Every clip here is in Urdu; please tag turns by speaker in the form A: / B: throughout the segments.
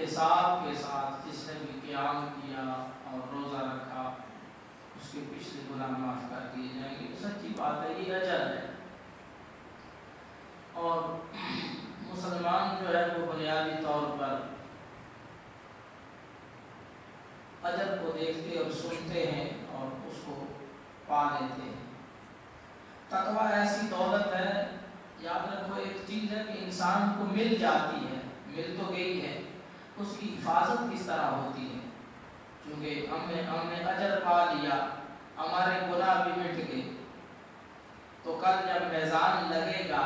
A: احتساب کے ساتھ جس نے بھی قیام کیا اور روزہ رکھا اس کے پچھلے گناہ معاف کر دیے جائیں گے. سچی بات ہے, یہ اجر ہے. اور مسلمان جو ہے وہ بنیادی طور پر اجر کو دیکھتے اور سنتے ہیں اور اس کو پا لیتے ہیں. تقویٰ ایسی دولت ہے, یاد رکھو ایک چیز ہے کہ انسان کو مل جاتی ہے, مل تو گئی ہے, اس کی حفاظت کس طرح ہوتی ہے. کیونکہ ہم نے اجر پا لیا, ہمارے گناہ بھی مٹ گئے, تو کل جب میزان لگے گا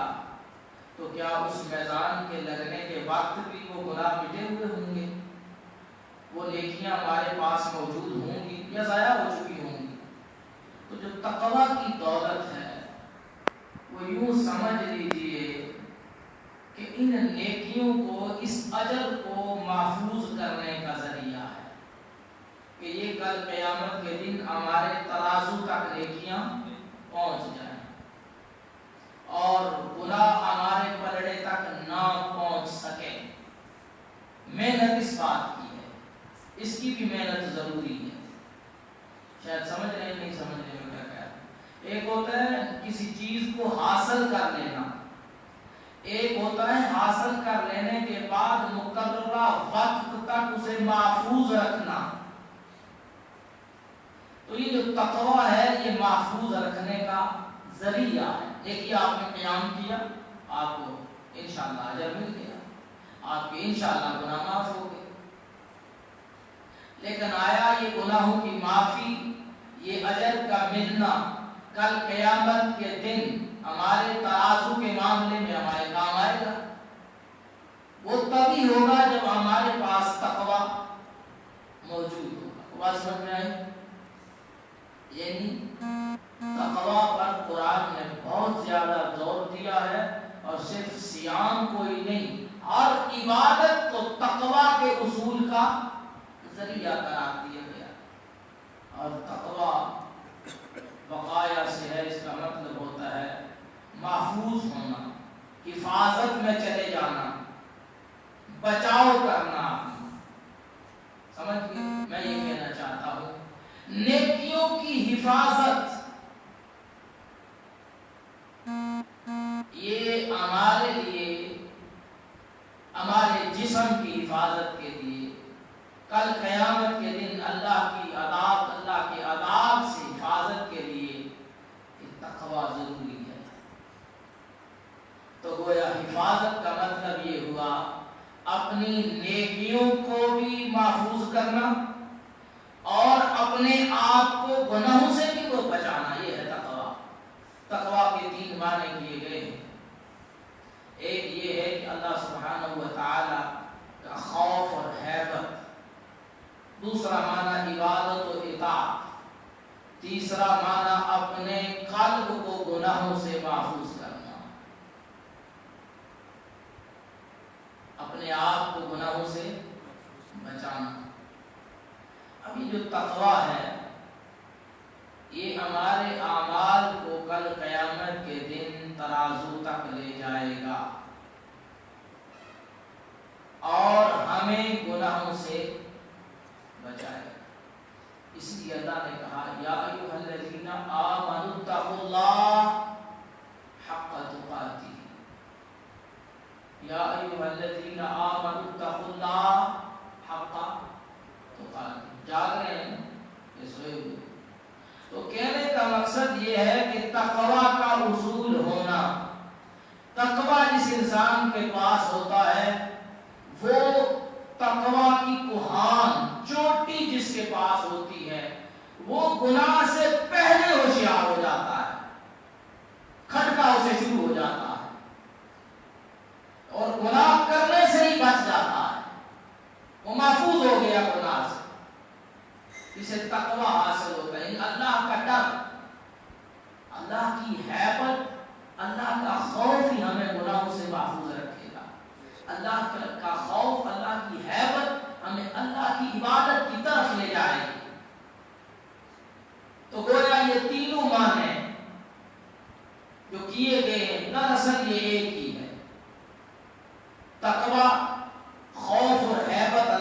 A: تو کیا اس میزان کے لگنے کے وقت بھی وہ گناہ مٹے ہوئے ہوں گے؟ وہ نیکیاں ہمارے پاس موجود ہوں گی یا ضائع ہو چکی ہوں گی؟ تو جو تقویٰ کی دولت ہے وہ یوں سمجھ لیجئے کہ ان نیکیوں کو, اس اجر کو محفوظ کرنے کا ذریعہ ہے کہ یہ کل قیامت کے دن ہمارے ترازو تک نیکیاں پہنچ جائیں اور گناہ ہمارے پلڑے تک نہ پہنچ سکے. محنت اس بات کی ہے, اس کی بھی محنت ضروری ہے. شاید سمجھ رہے ہیں, نہیں سمجھ رہے میں کیا کہہ رہا ہوں. ایک ہوتا ہے کسی چیز کو حاصل کر لینا, ایک ہوتا ہے حاصل کر لینے کے بعد مقررہ وقت تک اسے محفوظ رکھنا. تو یہ جو تقویٰ ہے یہ محفوظ رکھنے کا ذریعہ ہے. دیکھیے آپ نے قیام کیا, آپ کو انشاءاللہ اجر مل گیا, آپ کے انشاءاللہ گناہ معاف ہو گئے. لیکن آیا یہ گناہوں کی معافی, یہ اجر کا ملنا کل قیامت کے دن ہمارے ترازو کے معاملے میں ہمارے کام آئے گا؟ وہ تبھی ہوگا جب ہمارے پاس تقویٰ موجود ہوگا. بات سمجھ میں آئی؟ یعنی تقویٰ پر قرآن نے بہت زیادہ زور دیا ہے, اور صرف صیام کو ہی نہیں, ہر عبادت کو تقویٰ کے اصول کا ذریعہ قرار دیا گیا. اور تقویٰ وقایا سے ہے, اس کا مطلب ہوتا ہے محفوظ ہونا, حفاظت میں چلے جانا, بچاؤ کرنا. سمجھ گئے؟ میں یہ کہنا چاہتا ہوں نیکیوں کی حفاظت یہ ہمارے لیے, ہمارے جسم کی حفاظت کے لیے, کل قیامت کے دن اللہ کے عذاب سے حفاظت کے لیے تقویٰ ضروری ہے. تو گویا حفاظت کا مطلب یہ ہوا اپنی نیکیوں کو بھی محفوظ کرنا اور اپنے آپ کو گناہوں سے بھی کو بچانا. یہ ہے تقویٰ. تقویٰ کے 3 معنی کیے گئے ہیں. ایک یہ ہے کہ اللہ سبحانہ و تعالی کا خوف اور ہیبت, دوسرا معنی عبادت و اطاعت, تیسرا معنی اپنے قلب کو گناہوں سے محفوظ کرنا, اپنے آپ کو گناہوں سے بچانا. ابھی جو تقویٰ ہے یہ ہمارے اعمال کو کل قیامت کے دن ترازو تک لے جائے گا اور ہمیں گناہوں سے بچائے گا. اس لیے اللہ نے کہا یا ایھا الذین آمنوا اتقوا اللہ حق تقاتہ, یا ایھا الذین آمنوا اتقوا اللہ حق تقاتہ. جاگ رہے ہیں یہ سوئے ہوئے؟ تو کہنے کا مقصد یہ ہے کہ تقویٰ کا اصول ہونا, تقویٰ جس انسان کے پاس ہوتا ہے وہ تقویٰ کی کوہان, چوٹی جس کے پاس ہوتی ہے, وہ گناہ سے پہلے ہوشیار ہو جاتا ہے, کھٹکا اسے شروع ہو جاتا ہے اور گناہ کرنے سے ہی بچ جاتا ہے, وہ محفوظ ہو گیا گناہ سے. اسے تقویٰ حاصل ہوتا ہے, اللہ کا ڈر, اللہ کی ہیبت, اللہ کا خوف ہی ہمیں گناہوں سے محفوظ رکھے گا. اللہ کا خوف, اللہ کی ہیبت ہمیں اللہ کی عبادت کی طرف لے جائے گی. تو گویا یہ تینوں معنی جو کیے گئے ہیں دراصل یہ ایک ہی ہے. تقویٰ خوف اور ہیبت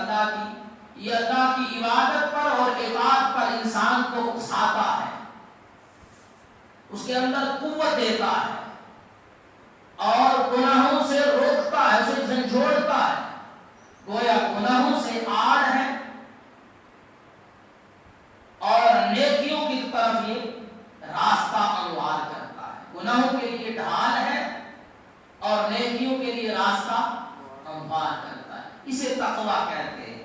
A: کے اندر قوت دیتا ہے اور گناہوں سے روکتا ہے، اسے جھنجھوڑتا ہے، گویا گناہوں سے آڑ ہے اور نیکیوں کی طرف یہ راستہ ہموار کرتا ہے۔ گناہوں کے لیے ڈھال ہے اور نیکیوں کے لیے راستہ ہموار کرتا ہے۔ اسے تقویٰ کہتے ہیں،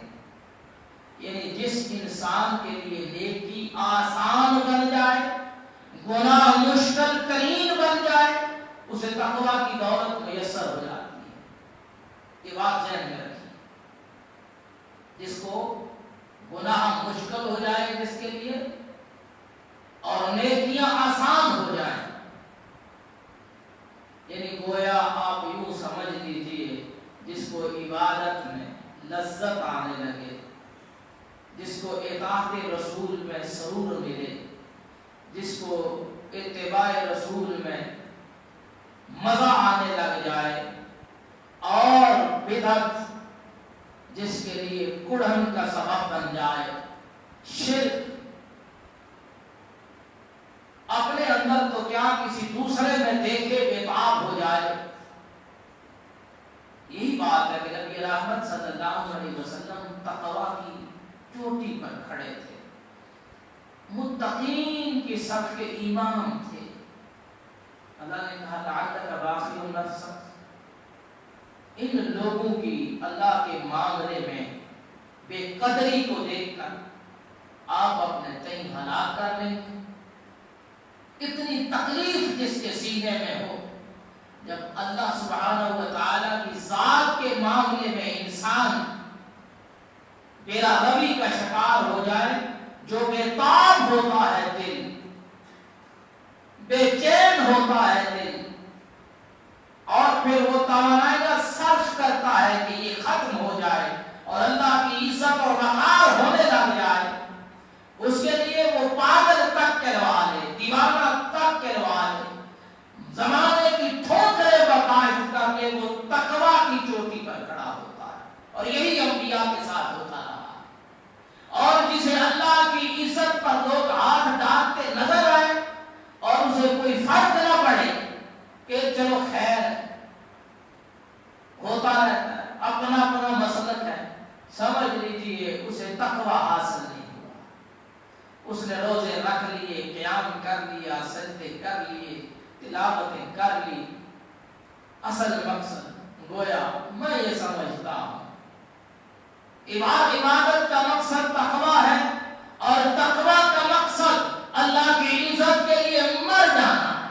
A: یعنی جس انسان کے لیے نیکی آسان بن جائے، گناہ مشکل ترین بن جائے، اسے تقویٰ کی دولت میسر ہو جاتی ہے۔ یہ بات ذہن میں رکھیں، جس کو گناہ مشکل ہو جائے جس کے لیے اور نیکیاں آسان ہو جائیں، یعنی گویا آپ یوں سمجھ لیجئے جس کو عبادت میں لذت آنے لگے، جس کو اطاعت رسول میں سرور ملے، جس کو اتباع رسول میں مزہ آنے لگ جائے، اور بدعت جس کے لیے کڑھن کا سبب بن جائے، شرک اپنے اندر تو کیا کسی دوسرے میں دیکھے بےتاب ہو جائے۔ یہی بات ہے کہ نبی رحمت صلی اللہ علیہ وسلم تقویٰ کی چوٹی پر کھڑے تھے، متقین کی صف کے امام تھے۔ اللہ نے کہا لعلک باخع نفسک، ان لوگوں کی اللہ کے معاملے میں بے قدری کو دیکھ کر آپ اپنے تئیں ہلاک کر لیں گے۔ اتنی تکلیف جس کے سینے میں ہو، جب اللہ سبحانہ و تعالیٰ کی ذات کے معاملے میں انسان میرا روی کا شکار ہو جائے، جو بے تاب ہوتا ہے دل، بے چین ہوتا ہے دل، اور پھر وہ توانائی کا صرف کرتا ہے کہ یہ ختم ہو جائے اور اللہ کی عزت اور وقار ہونے لگ جائے، اس کے لیے وہ پاگل تک کروا لے، دیوانہ تک کروا لے، زمانے کی ٹھوکریں برداشت کر کے وہ تقویٰ کی چوٹی پر کھڑا ہوتا ہے۔ اور یہی انبیاء کے ساتھ ہوتا رہا، اور جسے اللہ کی عزت پر لوگ ہاتھ ڈالتے نظر آئے اور اسے کوئی فرق نہ پڑے کہ چلو خیر ہوتا رہتا ہے، اپنا اپنا مسلک ہے، سمجھ لیجئے اسے تقویٰ حاصل نہیں ہوا۔ اس نے روزے رکھ لیے، قیام کر لیا، سجدے کر لیے، تلاوتیں کر لی، اصل مقصد گویا میں یہ سمجھتا ہوں عبادت کا مقصد تقویٰ ہے، اور تقویٰ کا مقصد اللہ کی عزت کے لیے مر جانا ہے،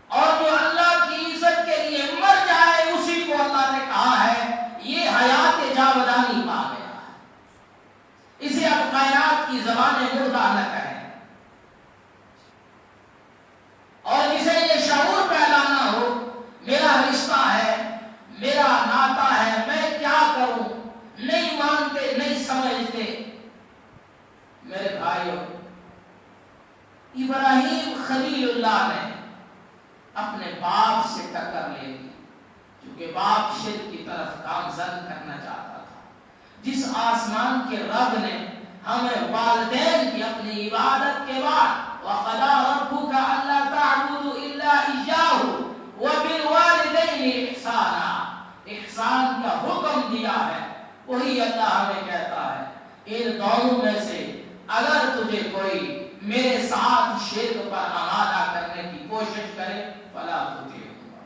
A: اور جو اللہ کی عزت کے لیے مر جائے اسی کو اللہ نے کہا ہے یہ حیات جاودانی پا گیا ہے، اسے اب کائنات کی زبان مردہ نہ کہیں، اور جسے یہ شعور پیدا نہ ہو میرا رشتہ ہے، میرا ناتا ہے، میں کیا کروں، نہیں مانتے نہیں سمجھتے۔ میرے بھائیوں، ابراہیم خلیل اللہ نے اپنے باپ سے ٹکر لے لی، کیونکہ باپ شرک کی طرف گامزن کرنا چاہتا تھا۔ جس آسمان کے رب نے ہمیں والدین کی اپنی عبادت کے بعد وَقَضَىٰ رَبُّكَ أَلَّا تَعْبُدُوا إِلَّا إِيَّاهُ وَبِالْوَالِدَيْنِ إِحْسَانًا، احسان کا حکم دیا ہے، وہی اللہ ہمیں کہتا ہے ان دونوں میں سے اگر تجھے کوئی میرے ساتھ شرک پر آمادہ کرنے کی کوشش کرے فلا تطیعہما،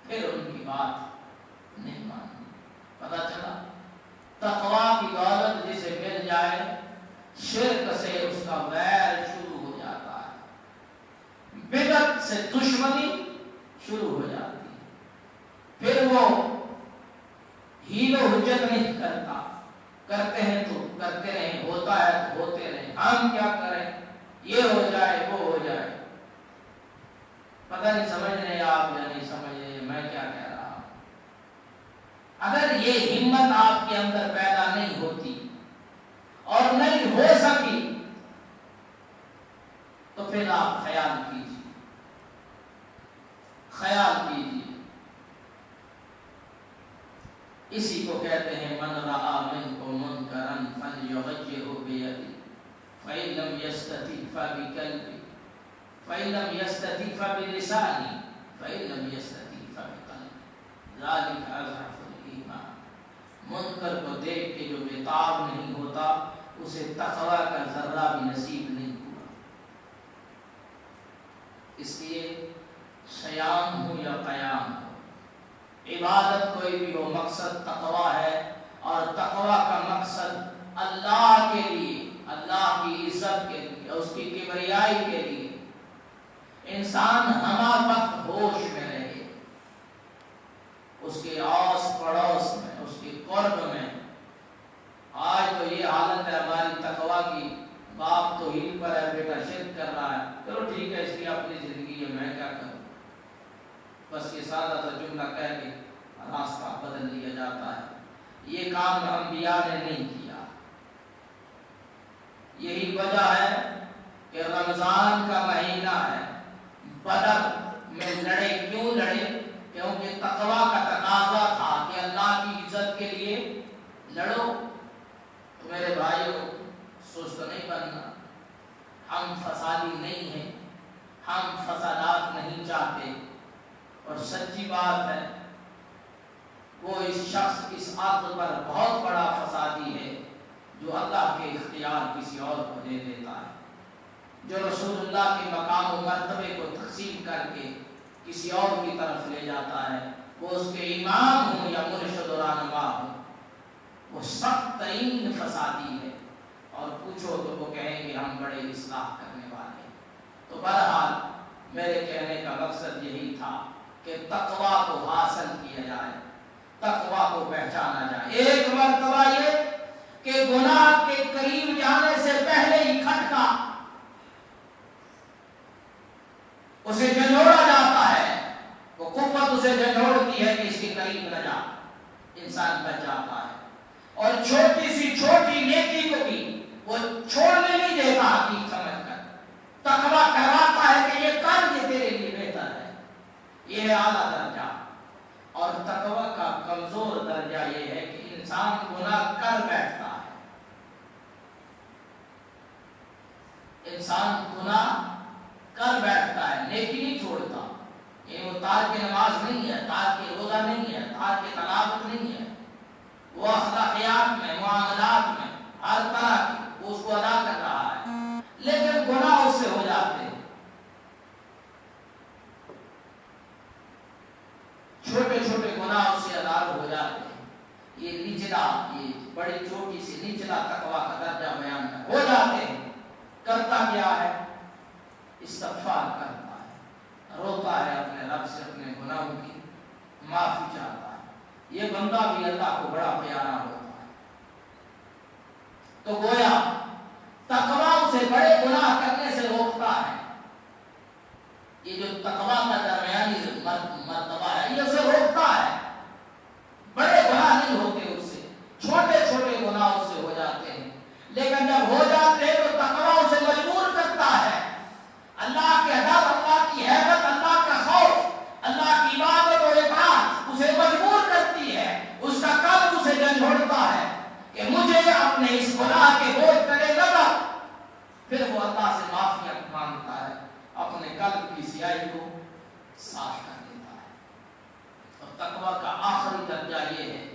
A: پھر ان کی بات نہیں ماننی۔ پتہ چلا تقویٰ کی دولت جسے مل جائے، شرک سے اس کا ویر شروع ہو جاتا ہے، بدعت سے دشمنی شروع ہو جاتی ہے، پھر وہ ہیل و حجت نہیں کرتا، کرتے ہیں تو کرتے رہیں، ہوتا ہے تو ہوتے رہیں، ہم کیا کریں، یہ ہو جائے وہ ہو جائے۔ پتہ نہیں سمجھ رہے آپ یا نہیں سمجھ رہے میں کیا کہہ رہا ہوں۔ اگر یہ ہمت آپ کے اندر پیدا نہیں ہوتی اور نہیں ہو سکی تو پھر آپ خیال کیجیے، خیال کیجیے، اسی کو کہتے ہیں من رأى منکم منکرا فلیغیرہ بیدہ، فَإِن لَّمْ يَسْتَطِعْ فَبِقَلْبِهِ فَإِن لَّمْ يَسْتَطِعْ فَبِلِسَانِهِ فَإِن لَّم يَسْتَطِعْ فَبِقَلْبِهِ ذَلِكَ أَضْعَفُ الْإِيمَانِ۔ منکر کو دیکھ کے جو بےتاب نہیں ہوتا اسے تقوی کا ذرہ بھی نصیب نہیں ہوا۔ اس لیے صیام ہو یا قیام ہو، عبادت کوئی بھی ہو، مقصد تقوی ہے، اور تقوی کا مقصد اللہ کے لیے، اللہ کی عزت کے لیے، اس کی کبریائی کے لیے انسان ہمہ وقت ہوش میں رہے، اس کے آس پڑوس میں، اس کے قرب میں۔ آج تو یہ حالت ہے ہماری تقوی کی، باپ تو ہیل پر ہے، بیٹا شرک کر رہا ہے، چلو ٹھیک ہے اس کی اپنی زندگی ہے، میں کیا کروں، بس یہ سادہ سا جملہ کہہ کے راستہ بدل لیا جاتا ہے۔ یہ کام انبیاء نے نہیں کیا۔ یہی وجہ ہے کہ رمضان کا مہینہ ہے، بدر میں لڑے، کیوں لڑے؟ کیونکہ تقوی کا تقاضا تھا کہ اللہ کی عزت کے لیے لڑو۔ تو میرے بھائیوں، سست نہیں بننا، ہم فسادی نہیں ہیں، ہم فسادات نہیں چاہتے، اور سچی بات ہے وہ اس شخص اس عقل پر بہت بڑا فسادی ہے جو اللہ کے اختیار کسی اور کو دے دیتا ہے، جو رسول اللہ کے مقام و مرتبے کو تقسیم کر کے کسی اور کی طرف لے جاتا ہے، وہ اس کے امام ہوں یا مرشد و رہنما ہوں، وہ سخت ترین فسادی ہے، اور پوچھو تو وہ کہیں گے ہم بڑے اصلاح کرنے والے ہیں۔ تو بہرحال میرے کہنے کا مقصد یہی تھا کہ تقوی کو حاصل کیا جائے، تقوی کو پہچانا جائے۔ ایک مرتبہ یہ کہ گناہ کے قریب جانے سے پہلے ہی کھٹکا اسے جھنجھوڑا جاتا ہے، وہ قوت اسے جھنجھوڑتی ہے کہ اس کے قریب نہ جا، انسان بچ جاتا ہے، اور چھوٹی سی چھوٹی نیکی کو بھی وہ چھوڑنے نہیں دیتا حقیقت سمجھ کر، تقوی کرواتا ہے کہ یہ کر، یہ تیرے لیے بہتر ہے۔ یہ ہے اعلیٰ درجہ، اور تقوی کا کمزور درجہ یہ ہے کہ انسان گناہ کر بیٹھتا ہے، انسان گناہ کر بیٹھتا ہے، نیکی نہیں چھوڑتا، یہ وہ تارک نماز نہیں ہے، تارک روزہ نہیں ہے، تارک تلاوت نہیں ہے، وہ اخلاقیات میں، معاملات میں، ہر طرح کی وہ اس کو ادا کر رہا ہے، لیکن گناہ اس سے ہو جاتے ہیں، چھوٹے چھوٹے گناہ اس سے ادا ہو جاتے ہیں۔ یہ نچلا، یہ بڑی چھوٹی سی نچلا تقوی کا درجہ بیان ہو جاتے ہیں۔ کرتا کیا ہے؟ استغفار کرتا ہے، روتا ہے اپنے رب سے، اپنے گناہوں کی معافی چاہتا ہے، یہ بندہ بھی اللہ کو بڑا پیارا ہوتا ہے۔ تو گویا تقوی اسے بڑے گناہ کرنے سے روکتا ہے، یہ جو تقوی کا درمیانی مرتبہ ہے یہ اسے روکتا ہے، بڑے گناہ نہیں ہوتے اس سے، چھوٹے چھوٹے گناہ اس سے ہو جاتے ہیں، لیکن جب ہو جاتے ہیں تو تقوی اسے مجبور کرتا ہے، اللہ کے ادب، اللہ کی ہیبت، اللہ کا خوف، اللہ کی عبادت اور اطاعت اسے مجبور کرتی ہے، اس کا قلب اسے جھنجھوڑتا ہے کہ مجھے اپنے اس گناہ کے بوجھ تلے نہ رکھ، پھر وہ اللہ سے معافی مانگتا ہے، اپنے قلب کی سیاہی کو صاف کر دیتا ہے۔ اور تقوی کا آخری درجہ یہ ہے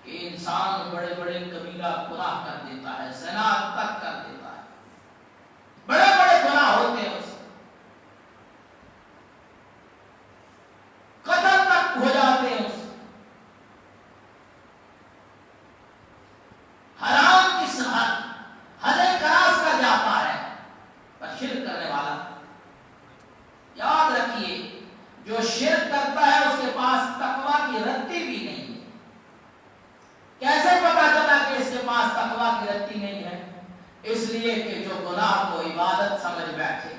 A: کہ انسان بڑے بڑے کبیرہ گناہ کر دیتا ہے، زنا تک کر دیتا ہے، بڑے بڑے گناہ ہوتے ہیں، اس قتل تک ہو جاتے ہیں، اس حرام کی حدیں کراس کر جاتا ہے، پر شرک کرنے والا یاد رکھیے جو شرک کرتا ہے اس کے پاس تقوی کی رتی بھی نہیں ہے۔ کیسے پتا چلا کہ اس کے پاس تقوی کی رتی نہیں ہے؟ اس لیے کہ جو گناہ کو عبادت سمجھ بیٹھے،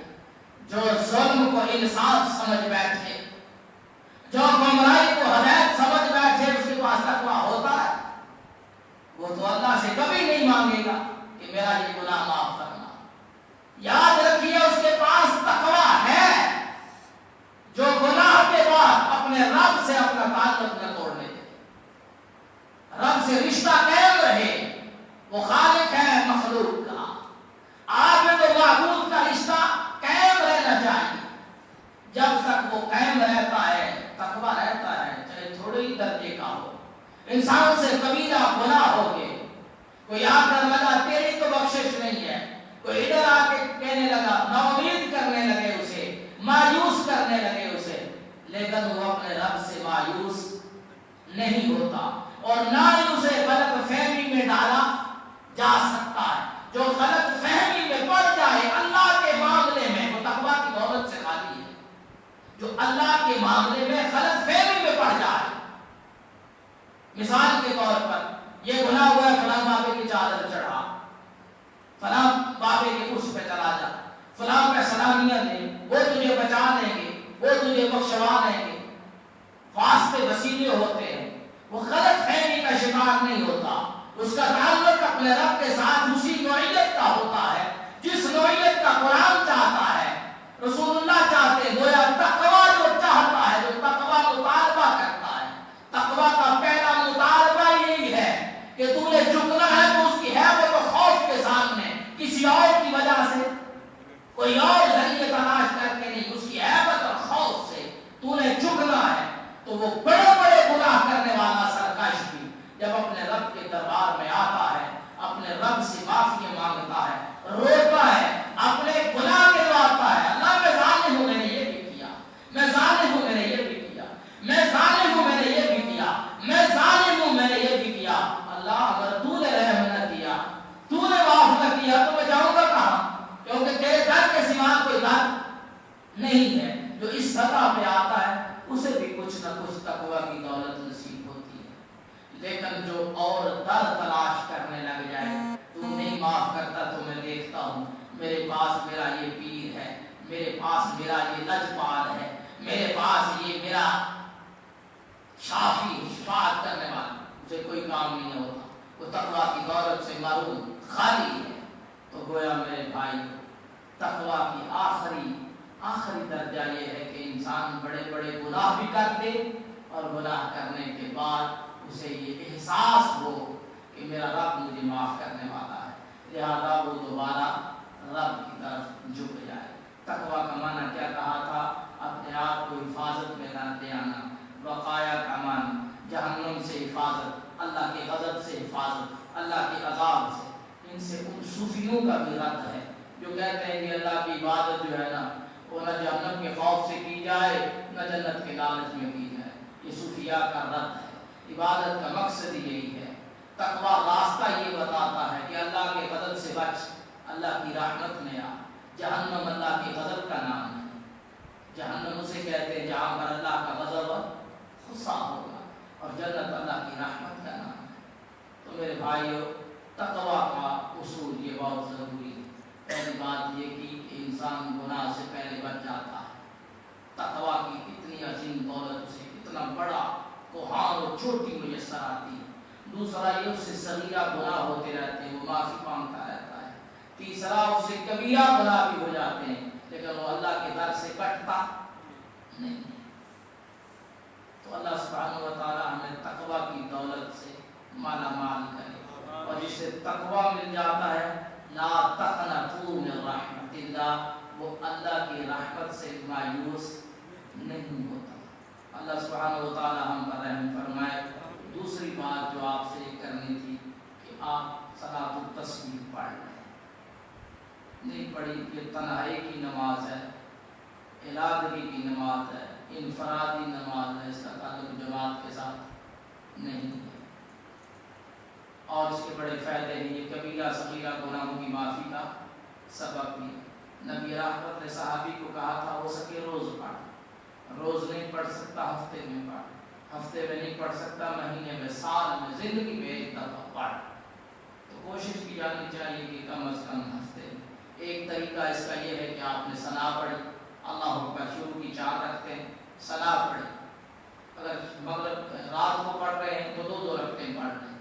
A: جو ظلم کو انصاف سمجھ بیٹھے، جو گمراہی کو ہدایت سمجھ بیٹھے، اس کے پاس تقوی ہوتا ہے، وہ تو اللہ سے کبھی نہیں مانگے گا کہ میرا یہ گناہ معاف کرنا۔ یاد رکھیے اس کے پاس تقوی ہے جو گناہ کے بعد اپنے رب سے اپنا تعلق نہ توڑنے دے، رب سے رشتہ قائم رہے، وہ خالق ہے مخلوق کا۔ آپ درجے کا ہو، انسان سے کبیرہ گناہ ہو کے کوئی آ کر لگا تیری تو بخشش نہیں ہے، کوئی ادھر آ کے کہنے لگا، ناامید کرنے لگے اسے، مایوس کرنے لگے اسے، لیکن وہ اپنے رب سے مایوس نہیں ہوتا اور نہ ہی اسے غلط فہمی میں ڈالا جا سکتا ہے۔ جو غلط فہمی میں پڑ جائے اللہ کے معاملے میں، وہ تقویٰ کی دولت سے خالی ہے۔ جو اللہ کے معاملے میں غلط فہمی میں پڑ جائے، مثال کے طور پر یہ گناہ ہوا ہے، فلاں بابے کی چادر چڑھا، فلاں بابے کے عرش پہ چلا جا، فلاں پہ سلامیاں دے، وہ تجھے بچا دیں گے، وہ تجھے بخشوا دیں گے، واسطے وسیلے ہوتے ہیں۔ وہ غلط فہمی کا شکار نہیں ہوتا، اس کا تعلق اپنے رب کے ساتھ اسی نوعیت کا ہوتا ہے جس نوعیت کا قرآن چاہتا ہے، رسول اللہ چاہتے ہیں۔ گویا تقویٰ جو چاہتا ہے، جو تقویٰ مطالبہ کرتا ہے، تقویٰ کا پہلا مطالبہ یہی ہے کہ تم نے جھکنا ہے تو اس کی ہیبت و خوف کے سامنے، کسی اور کی وجہ سے، کوئی اور ذریعے تلاش کر کے نہیں، اس کی ہیبت اور خوف سے تو نے جھکنا ہے۔ تو وہ بڑے بڑے گناہ کرنے والا سرکش بھی جب اپنے رب کے دربار میں آتا ہے، اپنے رب سے معافی مانگتا ہے، روتا ہے، اپنے گناہ کے آتا ہے، اللہ میں ظالم ہوں، میں نے یہ بھی کیا، میں ظالم ہوں، میں نے یہ بھی کیا، میں ظالم ہوں، میں نے یہ بھی کیا، میں ظالم ہوں، میں نے یہ بھی کیا۔ اللہ اگر تو نے رحم نہ کیا، تو نے معاف نہ کیا تو میں جاؤں گا کہاں؟ کیونکہ تیرے در کے سوا کوئی در نہیں ہے۔ جو اس سطح پہ آتا ہے اسے بھی کچھ نہ کچھ تقویٰ کی دولت نصیب ہوتی ہے، لیکن جو اور در تلاش کرنے لگ جائے، تو نہیں معاف کرتا تو میں دیکھتا ہوں، میرے پاس میرا یہ پیر ہے، میرے پاس میرا یہ لجپال ہے، میرے پاس یہ میرا شافی شفاعت کرنے والا، اسے کوئی کام نہیں ہوتا، وہ تقویٰ کی دولت سے محروم خالی ہے۔ تو گویا میرے بھائی، تقویٰ کی آخری درجہ یہ ہے کہ انسان بڑے بڑے گناہ بھی کر دے اور گناہ کرنے کے بعد اسے یہ احساس ہو کہ میرا رب مجھے معاف کرنے والا ہے، لہذا وہ دوبارہ رب کی طرف جھک جائے۔ تقویٰ کا معنی کیا کہا تھا؟ اپنے آپ کو حفاظت میں لاتے آنا، وقایا کا معنی جہنم سے حفاظت، اللہ کے غضب سے حفاظت، اللہ کے عذاب سے۔ ان سے ان صوفیوں کا بھی رد ہے جو کہتے ہیں کہ اللہ کی عبادت جو ہے نا وہ نہ جہنم کے خوف سے کی جائے نہ جنت کے لالچ میں کی جائے، یہ صوفیاء کا رد ہے۔ عبادت کا مقصد یہی ہے، تقویٰ راستہ یہ بتاتا ہے کہ اللہ کے غضب سے بچ، اللہ کی رحمت میں آ۔ جہنم اللہ کے غضب کا نام ہے، جہنم اسے کہتے ہیں جہاں پر اللہ کا غضب غصہ ہوگا، اور جنت اللہ کی رحمت کا نام ہے۔ تو میرے بھائیو، تقویٰ کا اصول یہ بہت ضروری ہے۔ پہلی بات یہ کی کہ انسان گناہ سے پہلے بچ جاتا ہے، تقویٰ کی اتنی عظیم دولت سے اتنا بڑا کوہان اور چوٹی میسر آتی ہے۔ دوسرا یہ اس سے صغیرہ گناہ ہوتے رہتے ہیں، وہ معافی مانگتا رہتا ہے۔ تیسرا اس سے کبیرہ گناہ بھی ہو جاتے ہیں لیکن وہ اللہ کے در سے کٹتا نہیں۔ تو اللہ سبحانہ و تعالی ہمیں تقویٰ کی دولت سے مالا مال کرے، اور جسے تقویٰ مل جاتا ہے لا تقنطوا من رحمت اللہ، وہ اللہ کی رحمت سے مایوس نہیں ہوتا۔ اللہ سبحانہ و تعالی ہم پر رحم فرمائے۔ دوسری بات جو آپ سے کرنی تھی کہ آپ صلاۃ التسبیح پڑھ لیں، نہیں پڑھی، یہ تنہائی کی نماز ہے، علادگی کی نماز ہے، انفرادی نماز ہے، اس کا تعلق جماعت کے ساتھ نہیں ہے، اور اس کے بڑے فائدے ہیں۔ یہ کبیرہ صغیرہ گناہوں کی معافی کا سبب بھی۔ نبی رحمت نے صحابی کو کہا تھا ہو سکے روز پڑھ، روز نہیں پڑھ سکتا ہفتے میں پڑھ، ہفتے میں نہیں پڑھ سکتا مہینے میں، سال میں، زندگی میں ایک دفعہ پڑھ۔ تو کوشش کی جانی چاہیے کہ کم از کم ہفتے میں۔ ایک طریقہ اس کا یہ ہے کہ آپ نے ثنا پڑھی، اللہ اکبر شروع کی 4 رکعتیں ثنا پڑھی، اگر مغرب رات کو پڑھ رہے ہیں تو 2 رکعتیں پڑھ لیں،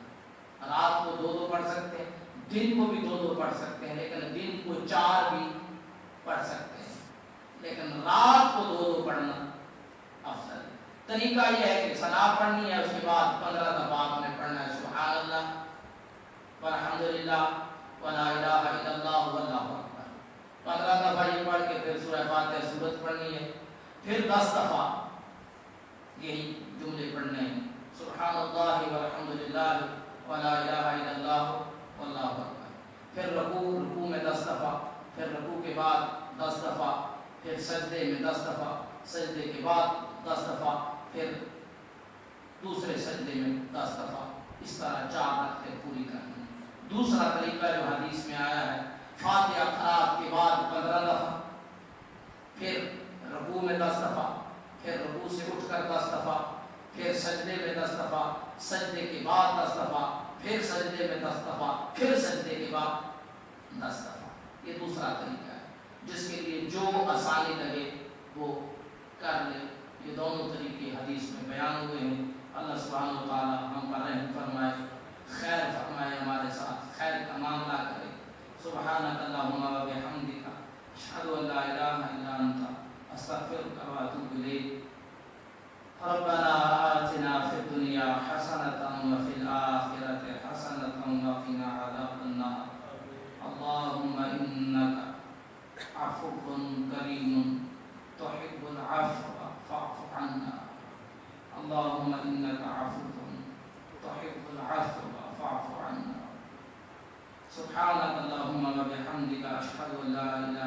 A: رات کو 2 پڑھ سکتے ہیں، دن کو بھی 2 پڑھ سکتے ہیں، لیکن دن کو 4 بھی پڑھ سکتے ہیں، لیکن رات کو 2 پڑھنا افضل ہے۔ طریقہ یہ ہے کہ ثنا پڑھنی ہے، اس کے بعد 15 دفعہ آپ نے پڑھنا ہے سبحان اللہ والحمدللہ ولا الہ الا اللہ واللہ اکبر، 15 دفعہ یہ پڑھ کے پھر سورہ فاتحہ سورت پڑھنی ہے، پھر 10 دفعہ یہی جملے پڑھنے ہیں سبحان اللہ والحمد للہ ولا الہ الا اللہ واللہ اکبر. پھر رکوع میں 10 دفعہ، پھر رکوع کے بعد 10 دفعہ، پھر سجدے میں 10 دفعہ، سجدے کے بعد 10 دفعہ، پھر دوسرے سجدے میں 10 دفعہ. اس طرح 4 رکعتیں پوری کرنی. دوسرا طریقہ جو حدیث میں آیا ہے، فاتحہ قرأت کے بعد 15 دفعہ، پھر رکوع میں 10 دفعہ، پھر رکوع سے اٹھ کر 10 دفعہ، پھر سجدے میں 10 دفعہ، سجدے کے بعد 10 دفعہ، پھر سجدے میں 10 دفعہ، پھر سجدے کے بعد 10 دفعہ. یہ دوسرا طریقہ ہے. جس کے لیے جو آسانی لگے وہ کر لے. یہ دونوں طریقے حدیث میں بیان ہوئے ہیں. اللہ سبحانہ و تعالی ہم پر رحم فرمائے، خیر فرمائے، ہمارے ساتھ خیر کا معاملہ کرے. سبحانک اللہم و بحمدک اشہد ان لا الہ الا انت استغفرک و اتوب الیک. ربنا آتنا فی الدنیا حسنۃ وفی الآخرۃ حسنۃ وقنا عذاب النار. اللهم إنك عفو كريم تحب العفو فاعف عنا. اللهم إنك عفو تحب العفو فاعف عنا. سبحانك اللهم وبحمدك أشهد أن لا إله